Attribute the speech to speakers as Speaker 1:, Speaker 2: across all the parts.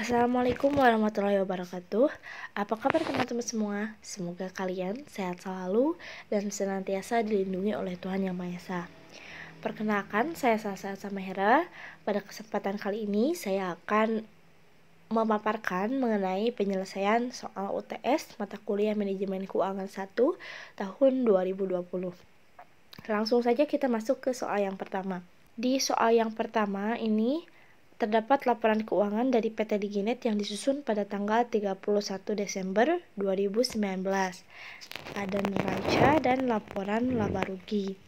Speaker 1: Assalamualaikum warahmatullahi wabarakatuh. Apa kabar teman-teman semua? Semoga kalian sehat selalu dan senantiasa dilindungi oleh Tuhan Yang Maha Esa. Perkenalkan, saya Salsa Samahera. Pada kesempatan kali ini saya akan memaparkan mengenai penyelesaian soal UTS mata kuliah Manajemen Keuangan 1 tahun 2020. Langsung saja kita masuk ke soal yang pertama. Di soal yang pertama ini terdapat laporan keuangan dari PT Diginet yang disusun pada tanggal 31 Desember 2019. Ada neraca dan laporan laba rugi.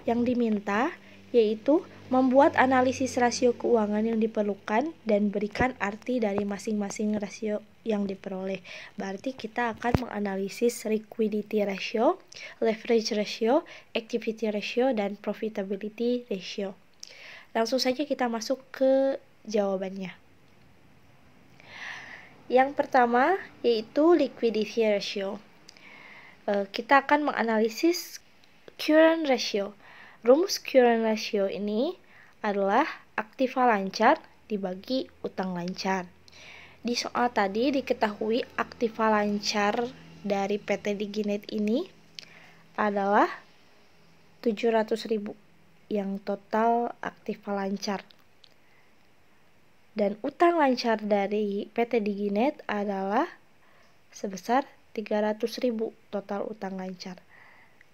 Speaker 1: Yang diminta yaitu membuat analisis rasio keuangan yang diperlukan dan berikan arti dari masing-masing rasio yang diperoleh. Berarti kita akan menganalisis liquidity ratio, leverage ratio, activity ratio, dan profitability ratio. Langsung saja kita masuk ke jawabannya. Yang pertama yaitu liquidity ratio. Kita akan menganalisis current ratio. Rumus current ratio ini adalah aktiva lancar dibagi utang lancar. Di soal tadi diketahui aktiva lancar dari PT Diginet ini adalah 700.000 yang total aktiva lancar. Dan utang lancar dari PT Diginet adalah sebesar 300.000 total utang lancar.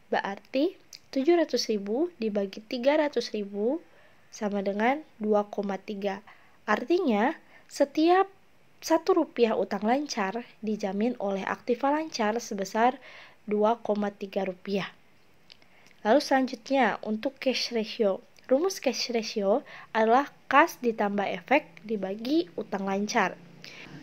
Speaker 1: Berarti 700.000 dibagi 300.000 sama dengan 2,3. Artinya setiap Rp1 utang lancar dijamin oleh aktiva lancar sebesar Rp2,3. Lalu selanjutnya untuk cash ratio. Rumus cash ratio adalah kas ditambah efek dibagi utang lancar.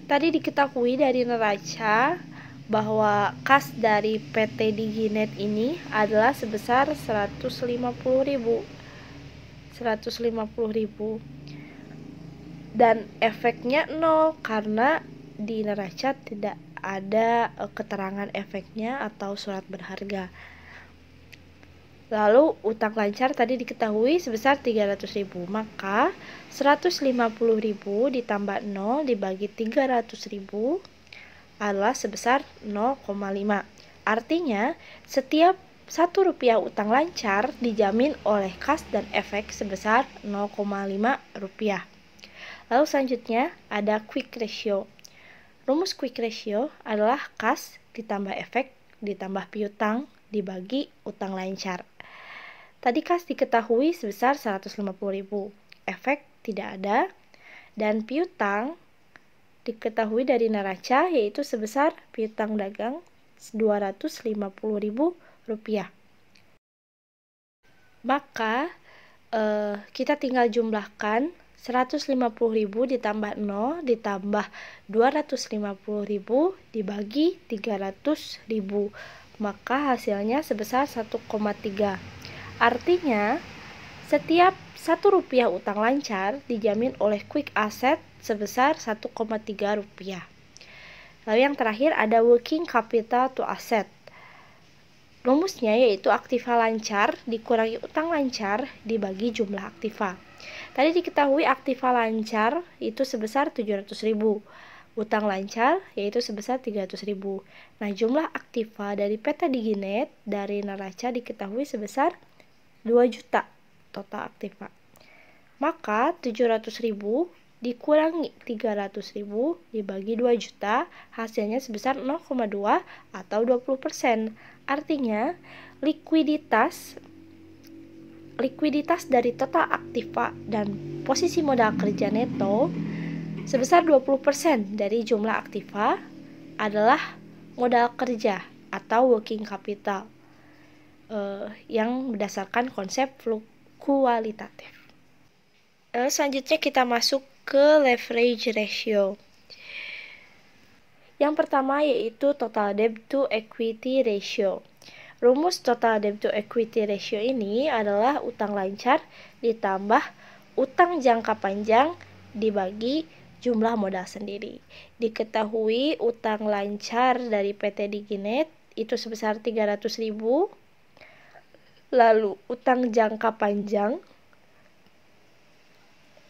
Speaker 1: Tadi diketahui dari neraca bahwa kas dari PT Diginet ini adalah sebesar 150.000 dan efeknya 0 karena di neraca tidak ada keterangan efeknya atau surat berharga. Lalu utang lancar tadi diketahui sebesar 300.000, maka 150.000 ditambah 0 dibagi 300.000 adalah sebesar 0,5. Artinya setiap Rp1 utang lancar dijamin oleh kas dan efek sebesar Rp0,5. Lalu selanjutnya ada quick ratio. Rumus quick ratio adalah kas ditambah efek ditambah piutang dibagi utang lancar. Tadi kas diketahui sebesar 150.000, efek tidak ada, dan piutang diketahui dari neraca yaitu sebesar piutang dagang Rp250.000. Maka kita tinggal jumlahkan 150.000 ditambah 0 ditambah 250.000 dibagi 300.000. Maka hasilnya sebesar 1,3. Artinya setiap Rp1 utang lancar dijamin oleh quick asset sebesar Rp1,3. Lalu yang terakhir ada working capital to asset. Rumusnya yaitu aktiva lancar dikurangi utang lancar dibagi jumlah aktiva. Tadi diketahui aktiva lancar itu sebesar 700.000, utang lancar yaitu sebesar 300.000. Nah, jumlah aktiva dari PT Diginet dari neraca diketahui sebesar 2 juta total aktiva. Maka 700.000 dikurangi 300.000 dibagi 2 juta, hasilnya sebesar 0,2 atau 20%. Artinya likuiditas dari total aktiva dan posisi modal kerja neto sebesar 20% dari jumlah aktiva adalah modal kerja atau working capital yang berdasarkan konsep kualitatif. Selanjutnya kita masuk ke leverage ratio. Yang pertama yaitu total debt to equity ratio. Rumus total debt to equity ratio ini adalah utang lancar ditambah utang jangka panjang dibagi jumlah modal sendiri. Diketahui utang lancar dari PT Diginet itu sebesar 300.000. Lalu utang jangka panjang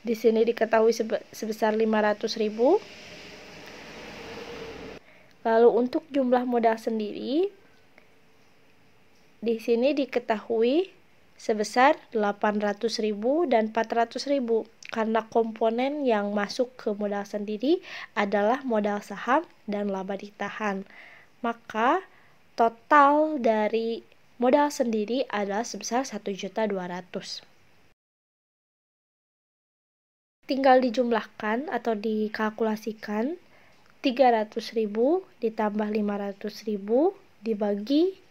Speaker 1: di sini diketahui sebesar 500.000. Lalu untuk jumlah modal sendiri, di sini diketahui sebesar 800.000 dan 400.000 karena komponen yang masuk ke modal sendiri adalah modal saham dan laba ditahan. Maka total dari modal sendiri adalah sebesar 1.200.000. Tinggal dijumlahkan atau dikalkulasikan 300.000 ditambah 500.000 dibagi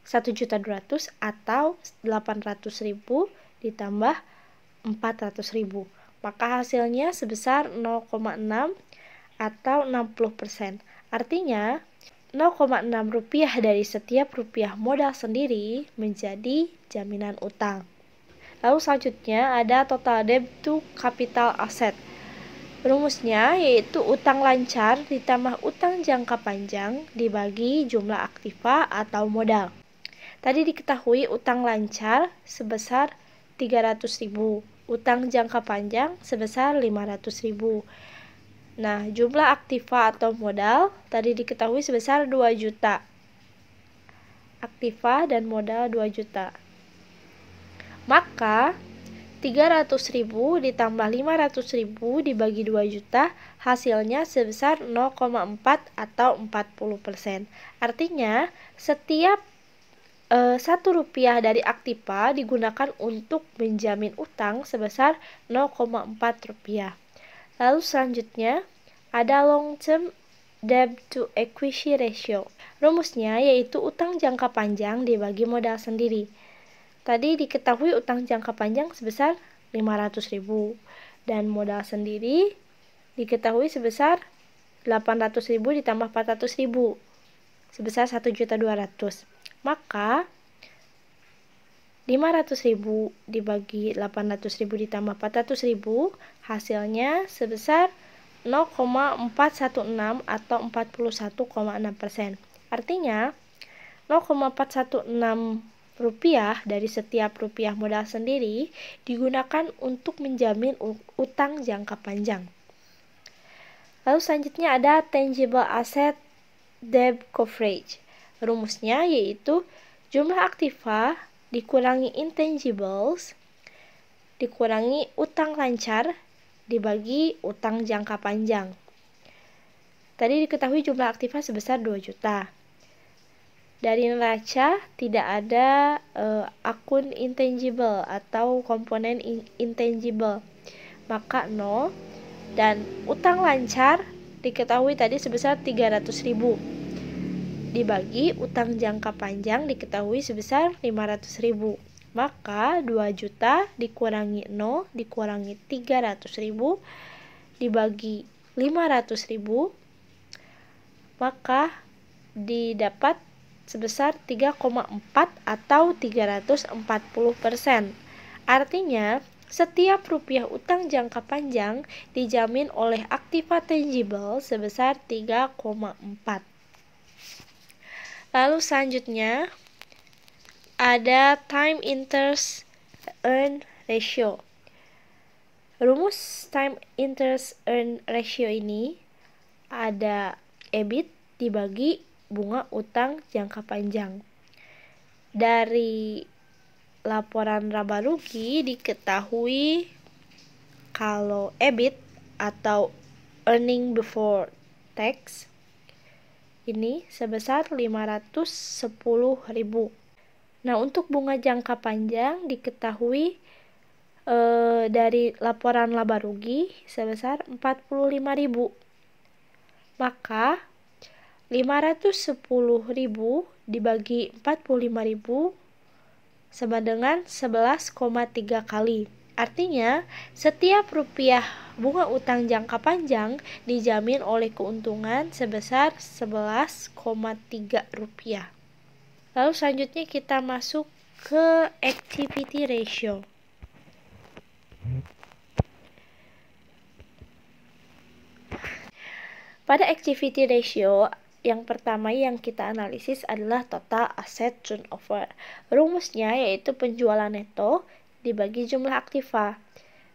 Speaker 1: 1.200.000 atau 800.000 ditambah 400.000. Maka hasilnya sebesar 0,6 atau 60%. Artinya 0,6 rupiah dari setiap rupiah modal sendiri menjadi jaminan utang. Lalu selanjutnya ada total debt to capital asset. Rumusnya yaitu utang lancar ditambah utang jangka panjang dibagi jumlah aktiva atau modal. Tadi diketahui utang lancar sebesar 300.000, utang jangka panjang sebesar 500.000. Nah, jumlah aktiva atau modal tadi diketahui sebesar 2 juta. Aktiva dan modal 2 juta. Maka 300.000 ditambah 500.000 dibagi 2 juta hasilnya sebesar 0,4 atau 40%. Artinya setiap 1 rupiah dari aktiva digunakan untuk menjamin utang sebesar 0,4 rupiah. Lalu selanjutnya ada long term debt to equity ratio. Rumusnya yaitu utang jangka panjang dibagi modal sendiri. Tadi diketahui utang jangka panjang sebesar 500.000 dan modal sendiri diketahui sebesar 800.000 ditambah 400.000 sebesar 1.200.000. Maka 500.000 dibagi 800.000 ditambah 400.000 hasilnya sebesar 0,416 atau 41,6%. Artinya 0,416 rupiah dari setiap rupiah modal sendiri digunakan untuk menjamin utang jangka panjang. Lalu selanjutnya ada tangible asset debt coverage. Rumusnya yaitu jumlah aktiva dikurangi intangibles dikurangi utang lancar dibagi utang jangka panjang. Tadi diketahui jumlah aktiva sebesar 2 juta. Dari neraca tidak ada akun intangible atau komponen intangible, maka 0. Dan utang lancar diketahui tadi sebesar 300.000 dibagi utang jangka panjang diketahui sebesar 500.000. Maka 2 juta dikurangi 0 dikurangi 300.000 dibagi 500.000 maka didapat sebesar 3,4 atau 340%. Artinya, setiap rupiah utang jangka panjang dijamin oleh aktiva tangible sebesar 3,4. Lalu selanjutnya ada time interest earn ratio. Rumus time interest earn ratio ini ada EBIT dibagi bunga utang jangka panjang. Dari laporan laba rugi diketahui kalau EBIT atau earning before tax ini sebesar 510.000. Nah, untuk bunga jangka panjang diketahui dari laporan laba rugi sebesar 45.000. Maka 510.000 dibagi 45.000 sama dengan 11,3 kali. Artinya, setiap rupiah bunga utang jangka panjang dijamin oleh keuntungan sebesar 11,3 rupiah. Lalu selanjutnya kita masuk ke activity ratio. Pada activity ratio, yang pertama yang kita analisis adalah total asset turnover. Rumusnya yaitu penjualan neto dibagi jumlah aktiva.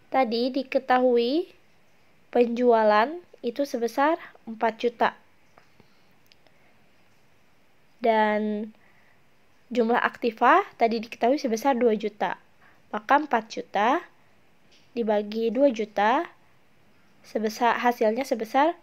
Speaker 1: Tadi diketahui penjualan itu sebesar 4 juta. Dan jumlah aktiva tadi diketahui sebesar 2 juta. Maka 4 juta dibagi 2 juta hasilnya sebesar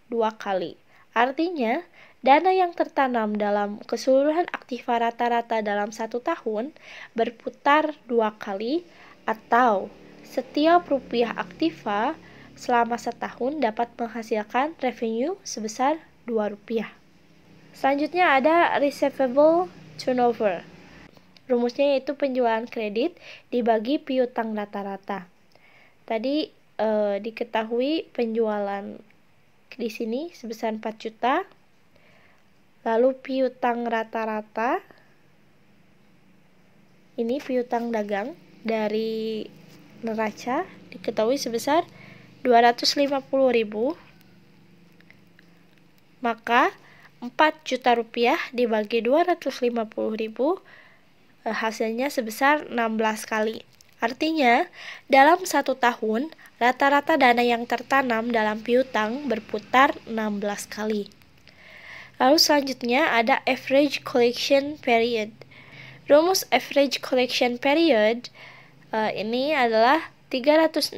Speaker 1: 2 kali. Artinya, dana yang tertanam dalam keseluruhan aktiva rata-rata dalam 1 tahun berputar 2 kali, atau setiap rupiah aktiva selama setahun dapat menghasilkan revenue sebesar 2 rupiah. Selanjutnya ada receivable turnover. Rumusnya yaitu penjualan kredit dibagi piutang rata-rata. Tadi diketahui penjualan di sini sebesar 4 juta. Lalu piutang rata-rata, ini piutang dagang dari neraca diketahui sebesar 250.000. Maka 4 juta rupiah dibagi 250.000 hasilnya sebesar 16 kali. Artinya, dalam 1 tahun, rata-rata dana yang tertanam dalam piutang berputar 16 kali. Lalu selanjutnya ada average collection period. Rumus average collection period ini adalah 365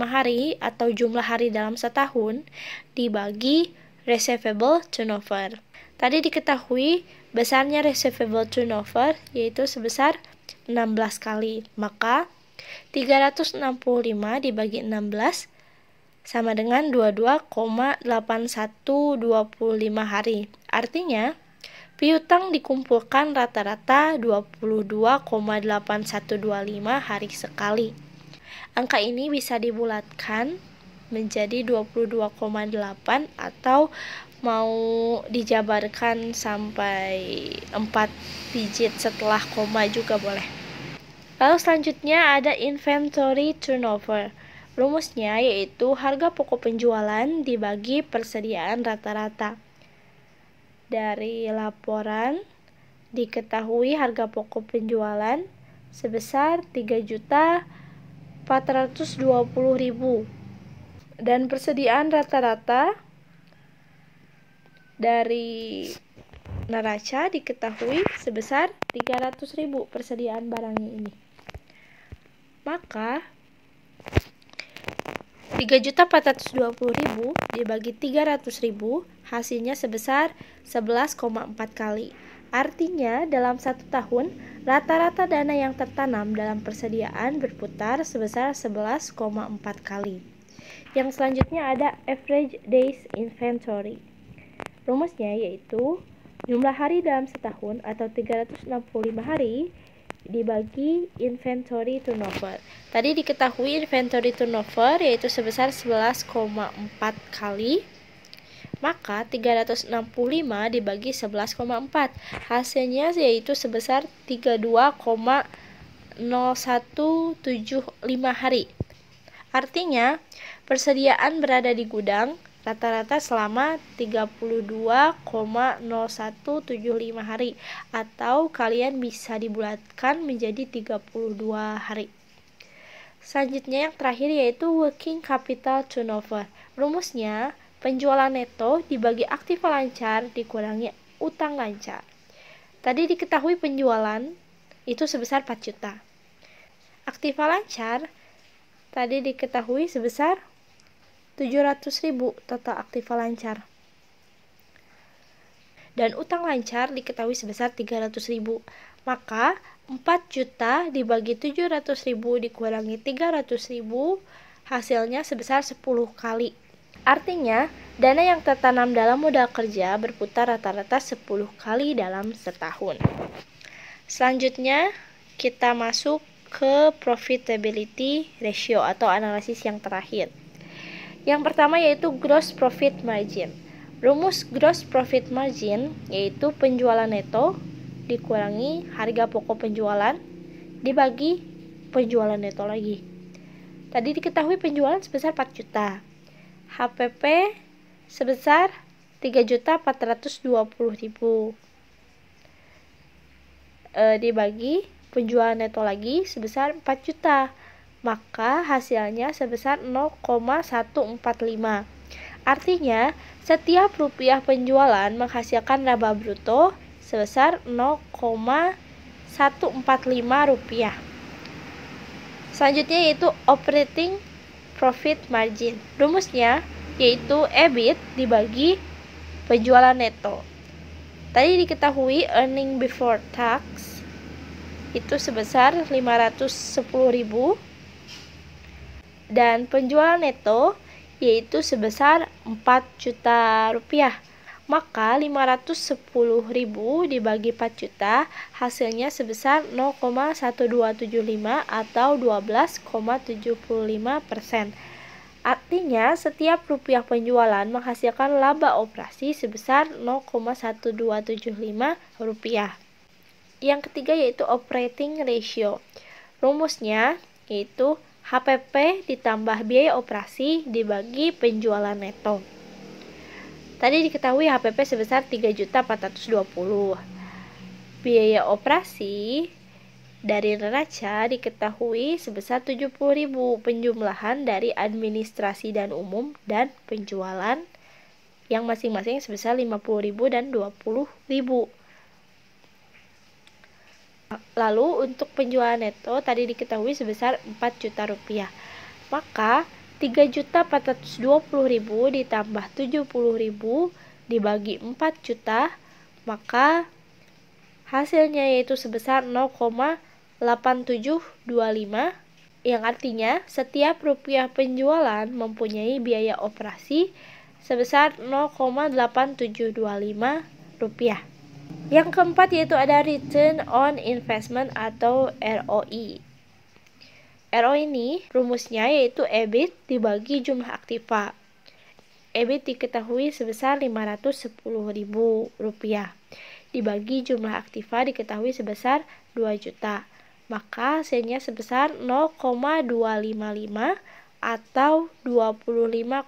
Speaker 1: hari atau jumlah hari dalam setahun dibagi receivable turnover. Tadi diketahui besarnya receivable turnover yaitu sebesar 16 kali. Maka 365 dibagi 16 sama dengan 22,8125 hari. Artinya, piutang dikumpulkan rata-rata 22,8125 hari sekali. Angka ini bisa dibulatkan menjadi 22,8 atau mau dijabarkan sampai 4 digit setelah koma juga boleh. Lalu selanjutnya ada inventory turnover. Rumusnya yaitu harga pokok penjualan dibagi persediaan rata-rata. Dari laporan diketahui harga pokok penjualan sebesar 3.420.000 dan persediaan rata-rata dari neraca diketahui sebesar 300.000 persediaan barangnya ini. Maka 3.420.000 dibagi 300.000 hasilnya sebesar 11,4 kali. Artinya dalam 1 tahun rata-rata dana yang tertanam dalam persediaan berputar sebesar 11,4 kali. Yang selanjutnya ada average days inventory. Rumusnya yaitu jumlah hari dalam setahun atau 365 hari dibagi inventory turnover. Tadi diketahui inventory turnover yaitu sebesar 11,4 kali. Maka 365 dibagi 11,4 hasilnya yaitu sebesar 32,0175 hari. Artinya persediaan berada di gudang rata-rata selama 32,0175 hari atau kalian bisa dibulatkan menjadi 32 hari. Selanjutnya yang terakhir yaitu working capital turnover. Rumusnya penjualan neto dibagi aktiva lancar dikurangi utang lancar. Tadi diketahui penjualan itu sebesar 4 juta. Aktiva lancar tadi diketahui sebesar 700.000 total aktiva lancar. Dan utang lancar diketahui sebesar 300.000. Maka 4 juta dibagi 700.000 dikurangi 300.000 hasilnya sebesar 10 kali. Artinya, dana yang tertanam dalam modal kerja berputar rata-rata 10 kali dalam setahun. Selanjutnya, kita masuk ke profitability ratio atau analisis yang terakhir. Yang pertama yaitu gross profit margin. Rumus gross profit margin yaitu penjualan neto dikurangi harga pokok penjualan dibagi penjualan neto lagi. Tadi diketahui penjualan sebesar 4 juta. HPP sebesar 3.420.000 dibagi penjualan neto lagi sebesar 4 juta. Maka hasilnya sebesar 0,145. Artinya, setiap rupiah penjualan menghasilkan laba bruto sebesar 0,145 rupiah. Selanjutnya yaitu operating profit margin. Rumusnya yaitu EBIT dibagi penjualan neto. Tadi diketahui earning before tax itu sebesar 510.000 dan penjualan neto yaitu sebesar 4 juta rupiah. Maka 510.000 dibagi 4 juta hasilnya sebesar 0,1275 atau 12,75%. Artinya setiap rupiah penjualan menghasilkan laba operasi sebesar 0,1275 rupiah. Yang ketiga yaitu operating ratio. Rumusnya yaitu HPP ditambah biaya operasi dibagi penjualan neto. Tadi diketahui HPP sebesar 3.420. Biaya operasi dari neraca diketahui sebesar 70.000. Penjumlahan dari administrasi dan umum dan penjualan yang masing-masing sebesar 50.000 dan 20.000. Lalu untuk penjualan neto tadi diketahui sebesar 4 juta rupiah. Maka 3.420.000 ditambah 70.000 dibagi 4 juta, maka hasilnya yaitu sebesar 0,8725, yang artinya setiap rupiah penjualan mempunyai biaya operasi sebesar 0,8725 rupiah. Yang keempat yaitu ada return on investment atau ROI. ROI ini rumusnya yaitu EBIT dibagi jumlah aktiva. EBIT diketahui sebesar 510.000 rupiah dibagi jumlah aktiva diketahui sebesar 2 juta. Maka hasilnya sebesar 0,255 atau 25,5%.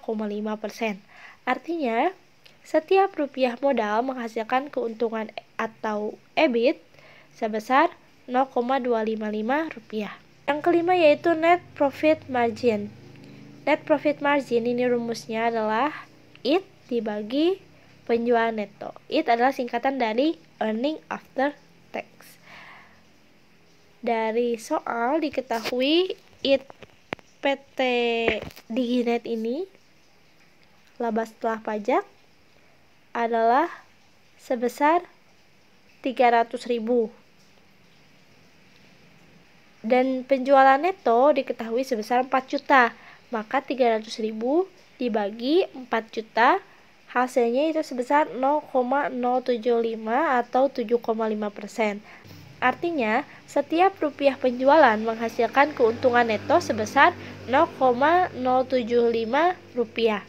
Speaker 1: Artinya setiap rupiah modal menghasilkan keuntungan atau EBIT sebesar 0,255 rupiah. Yang kelima yaitu net profit margin. Net profit margin ini rumusnya adalah IT dibagi penjualan neto. IT adalah singkatan dari earning after tax. Dari soal diketahui IT PT Diginet ini laba setelah pajak adalah sebesar 300.000 dan penjualan neto diketahui sebesar 4 juta. Maka 300.000 dibagi 4 juta hasilnya itu sebesar 0,075 atau 7,5%. Artinya setiap rupiah penjualan menghasilkan keuntungan neto sebesar 0,075 rupiah.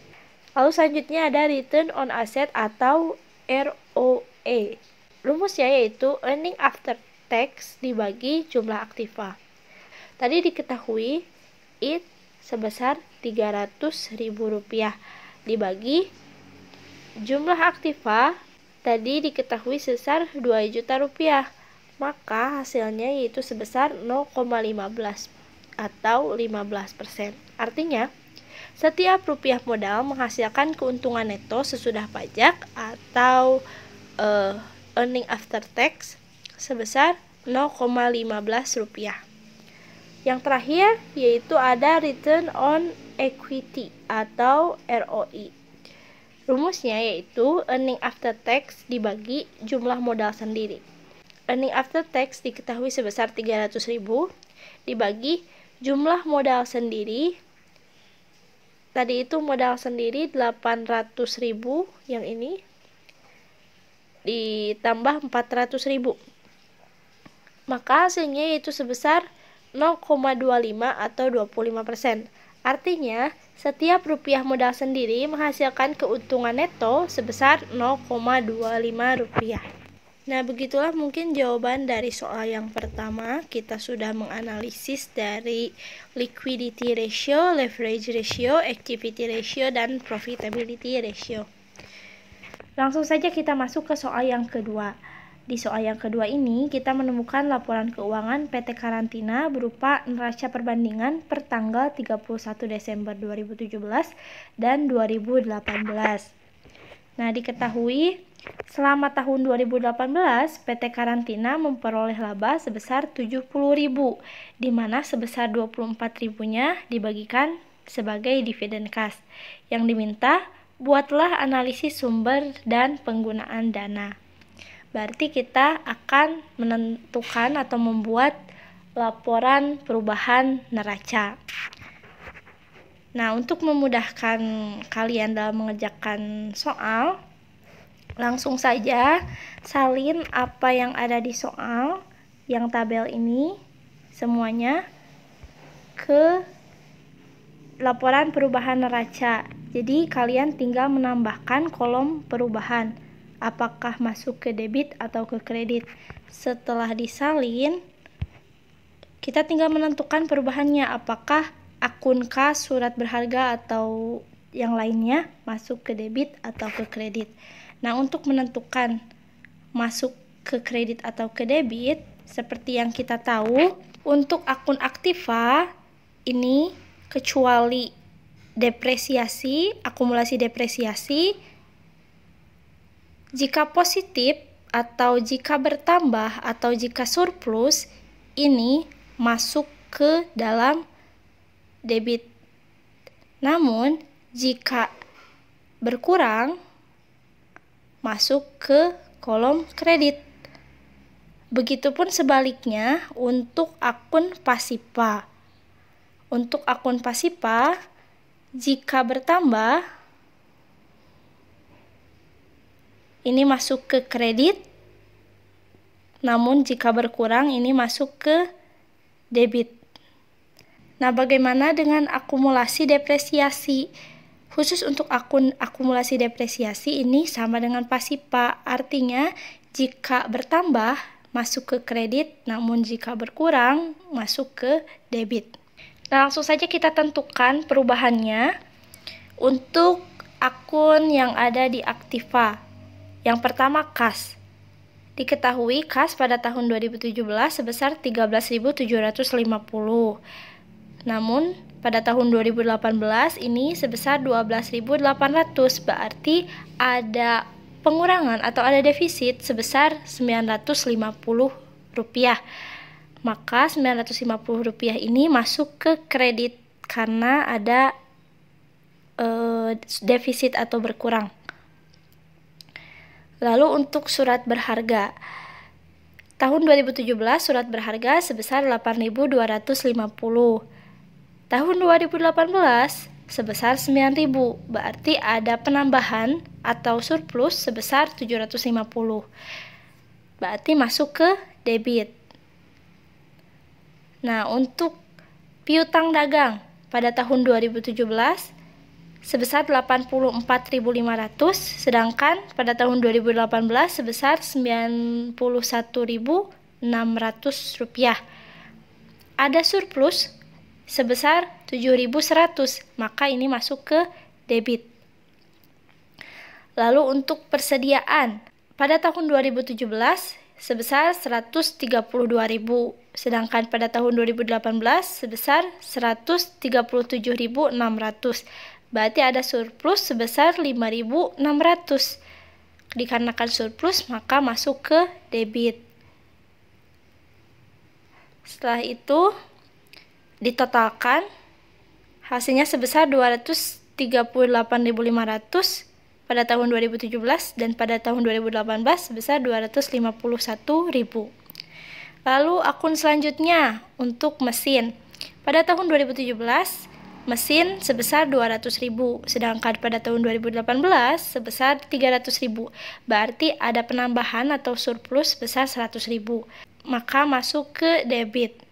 Speaker 1: Lalu selanjutnya ada return on asset atau ROE. Rumusnya yaitu earning after tax dibagi jumlah aktiva. Tadi diketahui IT sebesar 300.000 rupiah dibagi jumlah aktiva tadi diketahui sebesar 2 juta rupiah. Maka hasilnya yaitu sebesar 0,15 atau 15%. Artinya setiap rupiah modal menghasilkan keuntungan neto sesudah pajak atau earning after tax sebesar 0,15 rupiah. Yang terakhir yaitu ada return on equity atau ROE. Rumusnya yaitu earning after tax dibagi jumlah modal sendiri. Earning after tax diketahui sebesar 300.000 dibagi jumlah modal sendiri. Tadi itu modal sendiri 800.000, yang ini ditambah 400.000. Maka hasilnya yaitu sebesar 0,25 atau 25%. Artinya setiap rupiah modal sendiri menghasilkan keuntungan neto sebesar 0,25 rupiah. Nah, begitulah mungkin jawaban dari soal yang pertama. Kita sudah menganalisis dari liquidity ratio, leverage ratio, activity ratio, dan profitability ratio. Langsung saja kita masuk ke soal yang kedua. Di soal yang kedua ini, kita menemukan laporan keuangan PT Karantina berupa neraca perbandingan per tanggal 31 Desember 2017 dan 2018. Nah, diketahui Selama tahun 2018, PT Karantina memperoleh laba sebesar 70.000, di mana sebesar 24.000-nya dibagikan sebagai dividen kas. Yang diminta, buatlah analisis sumber dan penggunaan dana. Berarti kita akan menentukan atau membuat laporan perubahan neraca. Nah, untuk memudahkan kalian dalam mengerjakan soal, langsung saja salin apa yang ada di soal, yang tabel ini, semuanya ke laporan perubahan neraca. Jadi kalian tinggal menambahkan kolom perubahan, apakah masuk ke debit atau ke kredit. Setelah disalin, kita tinggal menentukan perubahannya, apakah akun kas, surat berharga, atau yang lainnya masuk ke debit atau ke kredit. Nah, untuk menentukan masuk ke kredit atau ke debit, seperti yang kita tahu, untuk akun aktiva ini kecuali depresiasi, akumulasi depresiasi, jika positif atau jika bertambah atau jika surplus, ini masuk ke dalam debit. Namun, jika berkurang, masuk ke kolom kredit. Begitupun sebaliknya untuk akun pasipa. Untuk akun pasipa, jika bertambah, ini masuk ke kredit. Namun jika berkurang, ini masuk ke debit. Nah, bagaimana dengan akumulasi depresiasi? Khusus untuk akun akumulasi depresiasi ini sama dengan pasipa, artinya jika bertambah masuk ke kredit, namun jika berkurang masuk ke debit. Nah, langsung saja kita tentukan perubahannya untuk akun yang ada di aktiva. Yang pertama kas. Diketahui kas pada tahun 2017 sebesar 13.750. Namun pada tahun 2018 ini sebesar 12.800, berarti ada pengurangan atau ada defisit sebesar Rp950. Maka Rp950 ini masuk ke kredit karena ada defisit atau berkurang. Lalu untuk surat berharga, tahun 2017 surat berharga sebesar 8.250. Tahun 2018 sebesar 9.000, berarti ada penambahan atau surplus sebesar 750. Berarti masuk ke debit. Nah, untuk piutang dagang pada tahun 2017 sebesar 84.500, sedangkan pada tahun 2018 sebesar Rp91.600. Ada surplus sebesar 7.100, maka ini masuk ke debit. Lalu untuk persediaan, pada tahun 2017 sebesar 132.000, sedangkan pada tahun 2018 sebesar 137.600. Berarti ada surplus sebesar 5.600. Dikarenakan surplus, maka masuk ke debit. Setelah itu ditotalkan, hasilnya sebesar 238.500 pada tahun 2017 dan pada tahun 2018 sebesar 251.000. Lalu akun selanjutnya untuk mesin. Pada tahun 2017 mesin sebesar 200.000, sedangkan pada tahun 2018 sebesar 300.000. Berarti ada penambahan atau surplus sebesar 100.000. Maka masuk ke debit.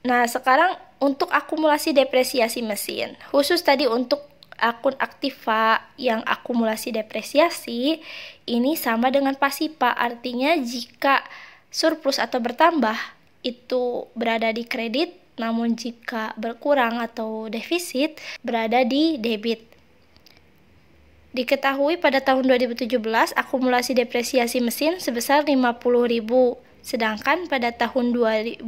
Speaker 1: Nah, sekarang untuk akumulasi depresiasi mesin, khusus tadi untuk akun aktiva yang akumulasi depresiasi, ini sama dengan pasipa, artinya jika surplus atau bertambah itu berada di kredit, namun jika berkurang atau defisit berada di debit. Diketahui pada tahun 2017 akumulasi depresiasi mesin sebesar 50.000. Sedangkan pada tahun 2018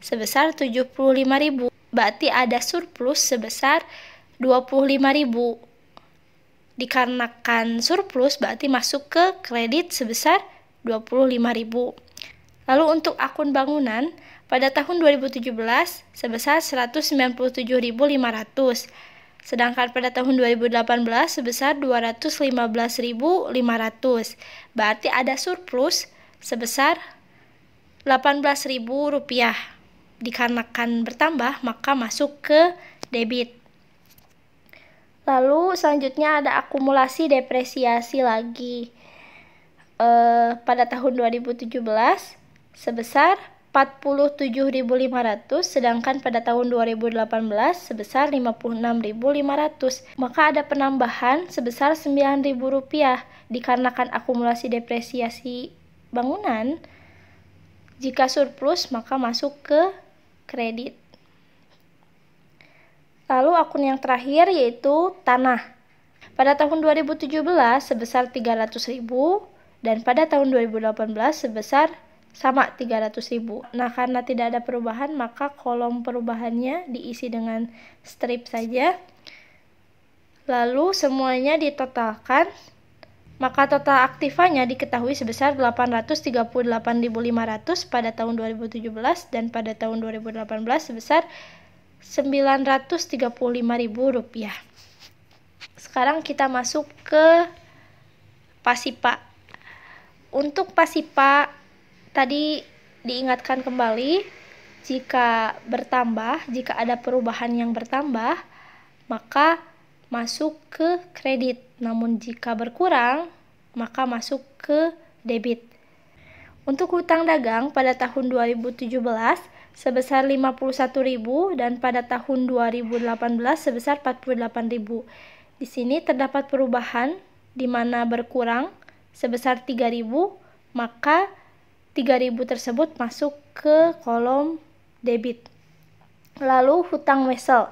Speaker 1: sebesar 75.000. Berarti ada surplus sebesar 25.000. dikarenakan surplus berarti masuk ke kredit sebesar 25.000. Lalu untuk akun bangunan pada tahun 2017 sebesar 197.500. Sedangkan pada tahun 2018 sebesar 215.500. Berarti ada surplus sebesar Rp18.000. Dikarenakan bertambah maka masuk ke debit. Lalu selanjutnya ada akumulasi depresiasi lagi. Pada tahun 2017 sebesar 47.500, sedangkan pada tahun 2018 sebesar 56.500. Maka ada penambahan sebesar Rp9.000 dikarenakan akumulasi depresiasi bangunan. Jika surplus maka masuk ke kredit. Lalu akun yang terakhir yaitu tanah. Pada tahun 2017 sebesar 300.000 dan pada tahun 2018 sebesar sama 300.000. Nah, karena tidak ada perubahan maka kolom perubahannya diisi dengan strip saja. Lalu semuanya ditotalkan, maka total aktifanya diketahui sebesar 838.500 pada tahun 2017 dan pada tahun 2018 sebesar Rp935.000. Sekarang kita masuk ke Pasipa. Untuk Pasipa tadi diingatkan kembali, jika ada perubahan yang bertambah, maka masuk ke kredit. Namun jika berkurang, maka masuk ke debit. Untuk hutang dagang pada tahun 2017 sebesar 51.000 dan pada tahun 2018 sebesar 48.000. Di sini terdapat perubahan di mana berkurang sebesar 3.000, maka 3.000 tersebut masuk ke kolom debit. Lalu hutang wesel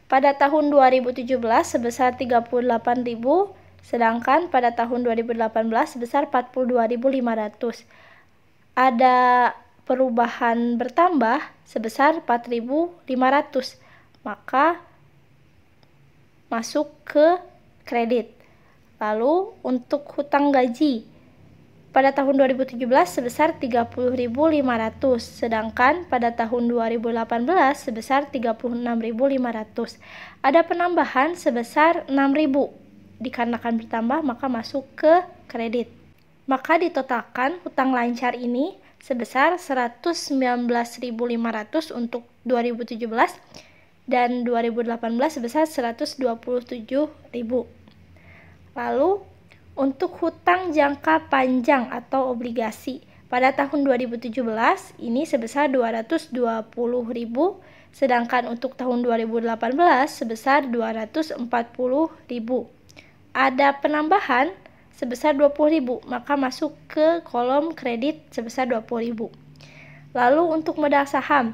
Speaker 1: pada tahun 2017 sebesar 38.000, sedangkan pada tahun 2018 sebesar 42.500. Ada perubahan bertambah sebesar 4.500, maka masuk ke kredit. Lalu untuk hutang gaji pada tahun 2017 sebesar 30.500, sedangkan pada tahun 2018 sebesar 36.500. Ada penambahan sebesar 6.000. Dikarenakan bertambah maka masuk ke kredit. Maka ditotalkan hutang lancar ini sebesar 119.500 untuk 2017 dan 2018 sebesar 127.000. Lalu untuk hutang jangka panjang atau obligasi pada tahun 2017 ini sebesar 220.000, sedangkan untuk tahun 2018 sebesar 240.000. Ada penambahan sebesar 20.000, maka masuk ke kolom kredit sebesar 20.000. Lalu untuk modal saham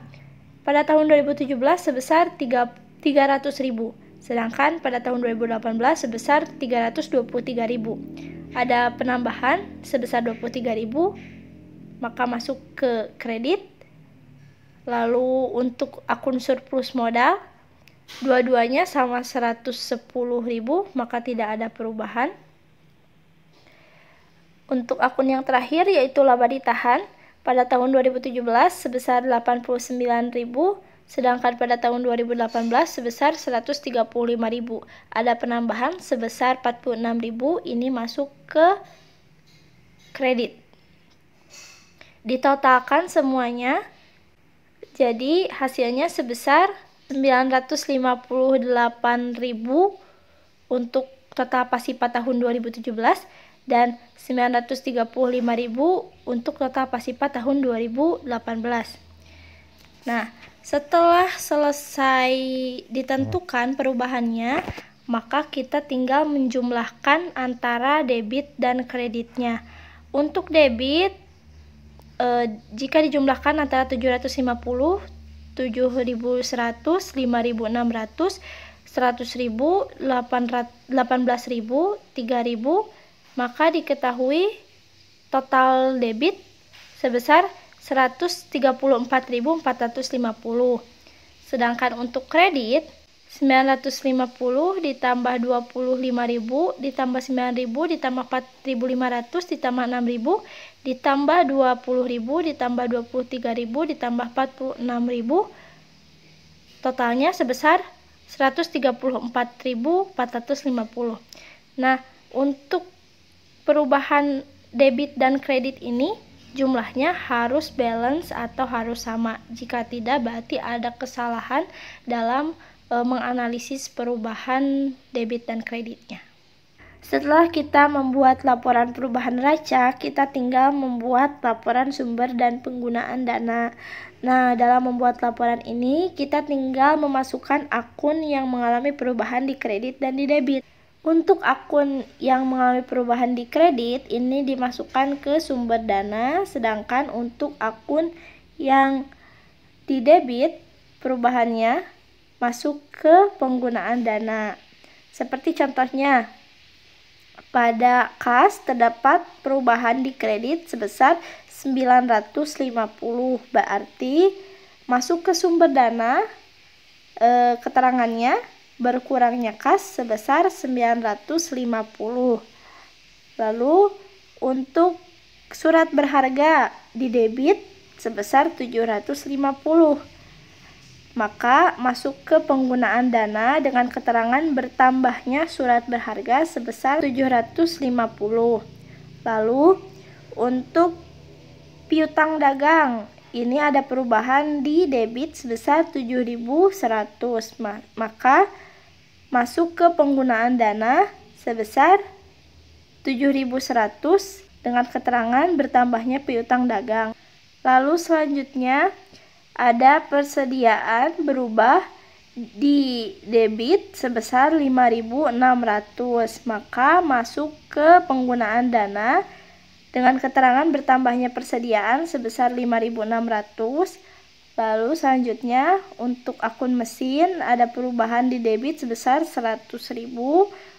Speaker 1: pada tahun 2017 sebesar 300.000. Sedangkan pada tahun 2018 sebesar 323.000. Ada penambahan sebesar 23.000, maka masuk ke kredit. Lalu untuk akun surplus modal, dua-duanya sama 110.000, maka tidak ada perubahan. Untuk akun yang terakhir yaitu laba ditahan pada tahun 2017 sebesar 89.000. Sedangkan pada tahun 2018 sebesar 135.000. Ada penambahan sebesar 46.000, ini masuk ke kredit. Ditotalkan semuanya, jadi hasilnya sebesar 958.000 untuk total Pasipa tahun 2017 dan 935.000 untuk total Pasipa tahun 2018. Nah, setelah selesai ditentukan perubahannya, maka kita tinggal menjumlahkan antara debit dan kreditnya. Untuk debit, jika dijumlahkan antara 750, 7.100, 5.600, 100.000, 18.000, 3.000, maka diketahui total debit sebesar 134.450. Sedangkan untuk kredit 950 ditambah 25.000 ditambah 9.000 ditambah 4.500 ditambah 6.000 ditambah 20.000 ditambah 23.000 ditambah 46.000, totalnya sebesar 134.450. Nah, untuk perubahan debit dan kredit ini jumlahnya harus balance atau harus sama. Jika tidak, berarti ada kesalahan dalam menganalisis perubahan debit dan kreditnya. Setelah kita membuat laporan perubahan neraca, kita tinggal membuat laporan sumber dan penggunaan dana. Nah, dalam membuat laporan ini, kita tinggal memasukkan akun yang mengalami perubahan di kredit dan di debit. Untuk akun yang mengalami perubahan di kredit, ini dimasukkan ke sumber dana, sedangkan untuk akun yang di debit, perubahannya masuk ke penggunaan dana. Seperti contohnya, pada kas terdapat perubahan di kredit sebesar 950, berarti masuk ke sumber dana, keterangannya berkurangnya kas sebesar 950. Lalu untuk surat berharga di debit sebesar 750. Maka masuk ke penggunaan dana dengan keterangan bertambahnya surat berharga sebesar 750. Lalu untuk piutang dagang, ini ada perubahan di debit sebesar 7.100. Maka masuk ke penggunaan dana sebesar 7.100 dengan keterangan bertambahnya piutang dagang. Lalu selanjutnya ada persediaan berubah di debit sebesar 5.600. Maka masuk ke penggunaan dana dengan keterangan bertambahnya persediaan sebesar 5.600. Lalu selanjutnya untuk akun mesin ada perubahan di debit sebesar 100.000,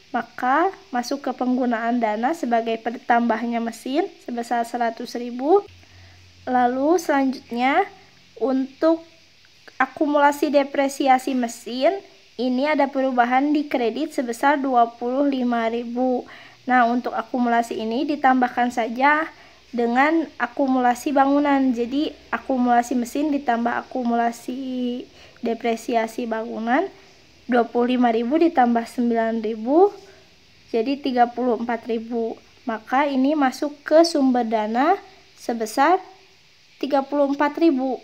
Speaker 1: maka masuk ke penggunaan dana sebagai bertambahnya mesin sebesar 100.000. Lalu selanjutnya untuk akumulasi depresiasi mesin, ini ada perubahan di kredit sebesar 25.000. Nah, untuk akumulasi ini ditambahkan saja dengan akumulasi bangunan. Jadi akumulasi mesin ditambah akumulasi depresiasi bangunan, 25.000 ditambah 9.000 jadi 34.000. Maka ini masuk ke sumber dana sebesar 34.000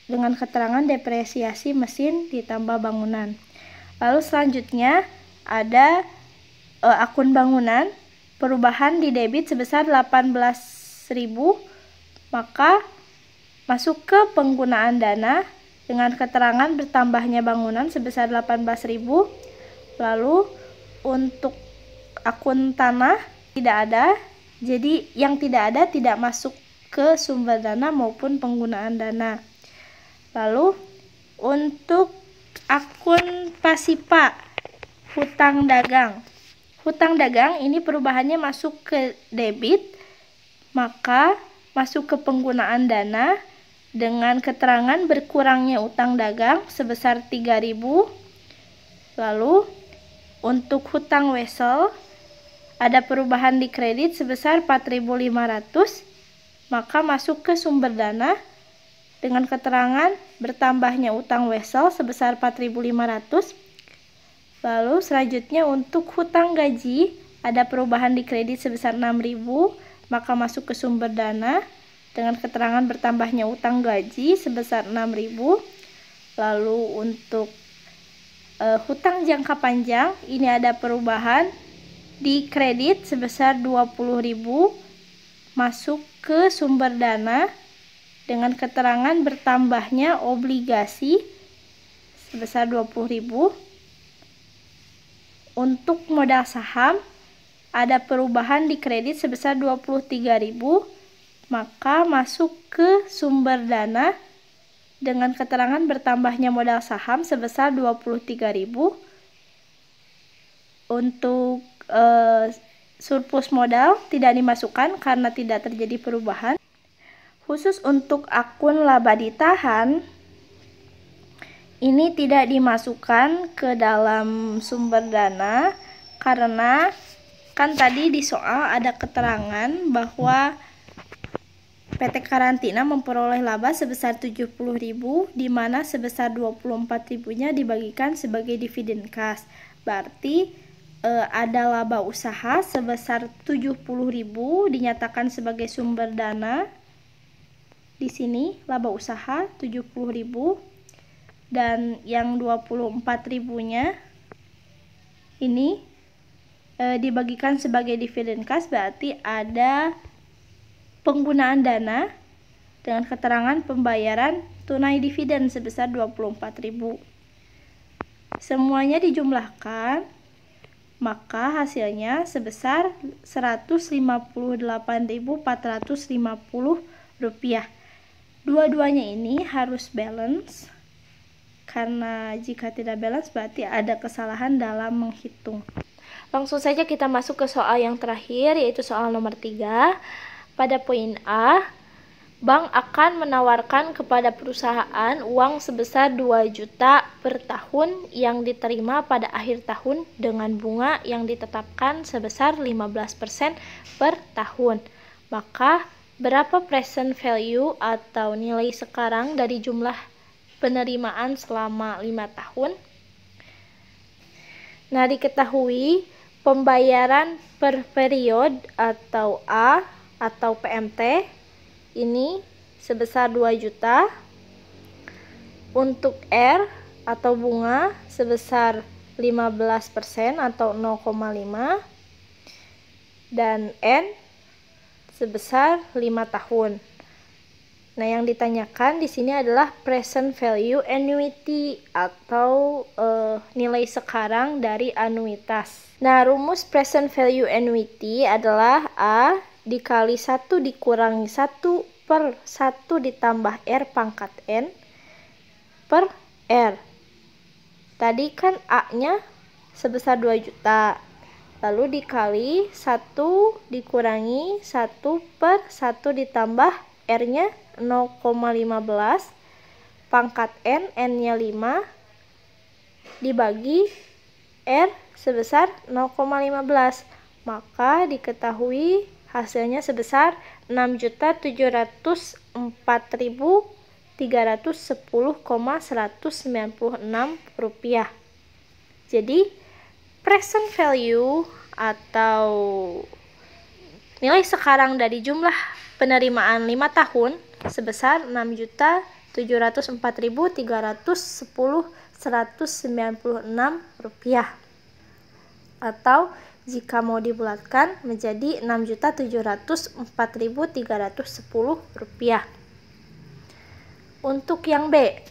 Speaker 1: dengan keterangan depresiasi mesin ditambah bangunan. Lalu selanjutnya ada akun bangunan, perubahan di debit sebesar 18.000, maka masuk ke penggunaan dana dengan keterangan bertambahnya bangunan sebesar 18.000. Lalu untuk akun tanah tidak ada, jadi yang tidak ada tidak masuk ke sumber dana maupun penggunaan dana. Lalu untuk akun pasipa hutang dagang, ini perubahannya masuk ke debit, maka masuk ke penggunaan dana dengan keterangan berkurangnya utang dagang sebesar 3.000. Lalu untuk hutang wesel ada perubahan di kredit sebesar 4.500, maka masuk ke sumber dana dengan keterangan bertambahnya utang wesel sebesar 4.500. Lalu selanjutnya untuk hutang gaji ada perubahan di kredit sebesar 6.000, maka masuk ke sumber dana dengan keterangan bertambahnya utang gaji sebesar 6.000. Lalu untuk hutang jangka panjang ini ada perubahan di kredit sebesar 20.000, masuk ke sumber dana dengan keterangan bertambahnya obligasi sebesar 20.000. Untuk modal saham ada perubahan di kredit sebesar 23.000, maka masuk ke sumber dana dengan keterangan bertambahnya modal saham sebesar 23.000. Untuk surplus modal tidak dimasukkan karena tidak terjadi perubahan. Khusus untuk akun laba ditahan, ini tidak dimasukkan ke dalam sumber dana karena kan tadi di soal ada keterangan bahwa PT Karantina memperoleh laba sebesar 70.000, di mana sebesar 24.000-nya dibagikan sebagai dividen kas. Berarti ada laba usaha sebesar 70.000 dinyatakan sebagai sumber dana. Di sini laba usaha 70.000 dan yang 24.000-nya ini dibagikan sebagai dividen kas, berarti ada penggunaan dana dengan keterangan pembayaran tunai dividen sebesar 24.000. Semuanya dijumlahkan, maka hasilnya sebesar Rp158.450. Dua-duanya ini harus balance, karena jika tidak balance berarti ada kesalahan dalam menghitung. Langsung saja kita masuk ke soal yang terakhir, yaitu soal nomor 3. Pada poin A, bank akan menawarkan kepada perusahaan uang sebesar 2 juta per tahun yang diterima pada akhir tahun dengan bunga yang ditetapkan sebesar 15% per tahun. Maka, berapa present value atau nilai sekarang dari jumlah penerimaan selama 5 tahun? Nah, diketahui pembayaran per period atau A atau PMT ini sebesar 2 juta. Untuk R atau bunga sebesar 15% atau 0,5, dan N sebesar 5 tahun. Nah, yang ditanyakan di sini adalah present value annuity atau nilai sekarang dari anuitas. Nah, rumus present value annuity adalah A dikali 1 dikurangi 1 per 1 ditambah R pangkat N per R. Tadi kan A-nya sebesar 2 juta. Lalu dikali 1 dikurangi 1 per 1 ditambah R-nya 0,15 pangkat N-nya 5 dibagi R sebesar 0,15. Maka diketahui hasilnya sebesar Rp6.704.310,196. Jadi present value atau nilai sekarang dari jumlah penerimaan 5 tahun sebesar Rp6.704.310,196, atau jika mau dibulatkan menjadi Rp6.704.310. Untuk yang B,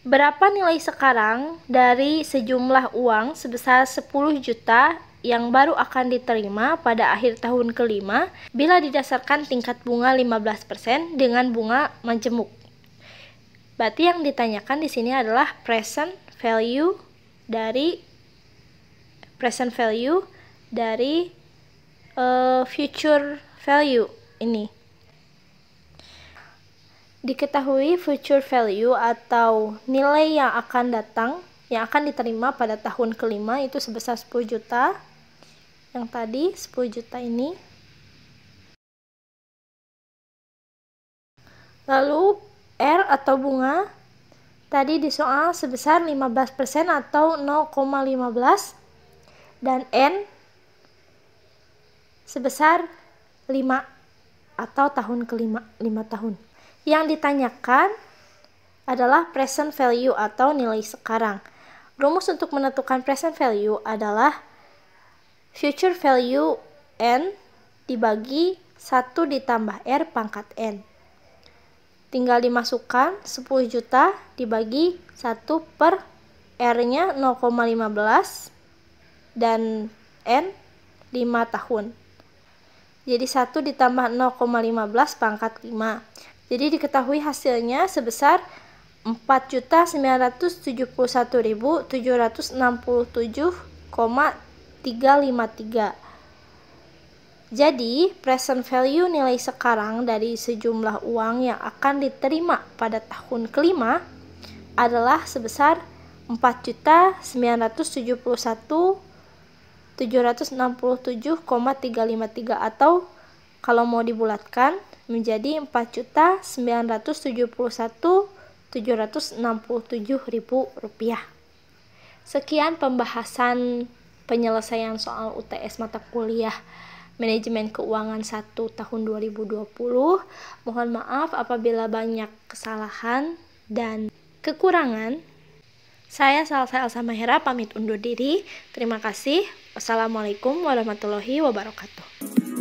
Speaker 1: berapa nilai sekarang dari sejumlah uang sebesar 10 juta yang baru akan diterima pada akhir tahun kelima bila didasarkan tingkat bunga 15% dengan bunga majemuk? Berarti yang ditanyakan di sini adalah present value dari future value ini. Diketahui future value atau nilai yang akan datang, yang akan diterima pada tahun kelima itu sebesar 10 juta. Yang tadi 10 juta ini. Lalu R atau bunga tadi di soal sebesar 15% atau 0,15, dan N sebesar 5 atau tahun kelima, 5 tahun. Yang ditanyakan adalah present value atau nilai sekarang. Rumus untuk menentukan present value adalah future value N dibagi 1 ditambah R pangkat N. Tinggal dimasukkan 10 juta dibagi 1 per R-nya 0,15 dan N 5 tahun. Jadi 1 ditambah 0,15 pangkat 5. Jadi diketahui hasilnya sebesar Rp4.971.767,353. Jadi present value nilai sekarang dari sejumlah uang yang akan diterima pada tahun kelima adalah sebesar 4.971.767,353 atau kalau mau dibulatkan menjadi 4.971.767.000 rupiah. Sekian pembahasan penyelesaian soal UTS mata kuliah Manajemen Keuangan 1 tahun 2020. Mohon maaf apabila banyak kesalahan dan kekurangan. Saya Salsa Elsa Mahera pamit undur diri. Terima kasih. Wassalamualaikum warahmatullahi wabarakatuh.